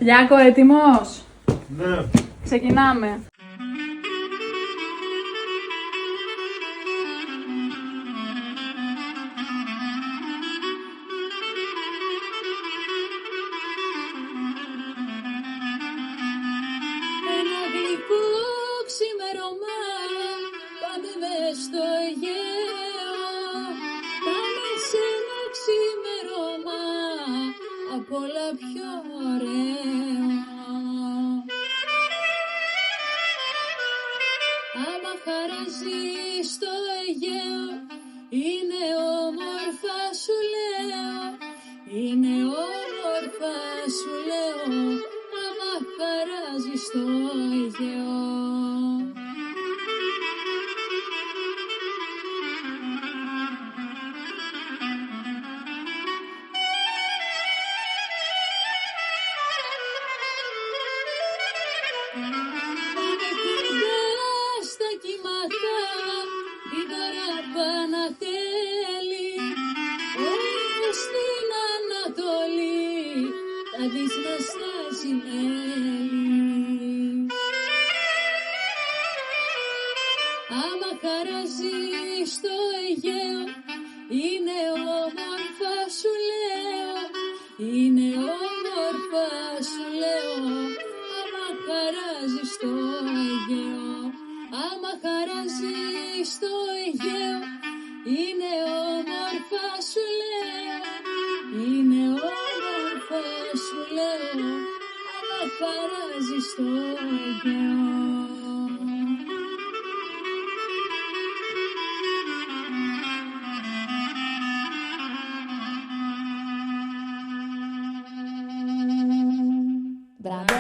Λιάκο, έτοιμος? Ναι. Ξεκινάμε. Ένα γλυκό ξημερώμα, πάμε μες στο Αιγαίο. Πάμε σε ένα ξημερώμα, απ' όλα πιο ωραίο. Άμα χαράζει στο Αιγαίο, είναι όμορφα σου λέω. Είναι όμορφα σου λέω, άμα χαράζει στο Αιγαίο. Πάμε κοντά στα κύματα, την παραπάνα θέλει. Όμως στην Ανατολή θα δεις να στάζει μέλι. Άμα χαράζει στο Αιγαίο, είναι όμορφα σου λέω. Είναι όμορφα σου λέω, άμα χαράζει στο Αιγαίο. Άμα χαράζει στο Αιγαίο, είναι όμορφα σου λέω. Είναι όμορφα σου λέω, άμα χαράζει στο Αιγαίο. Μπράβο!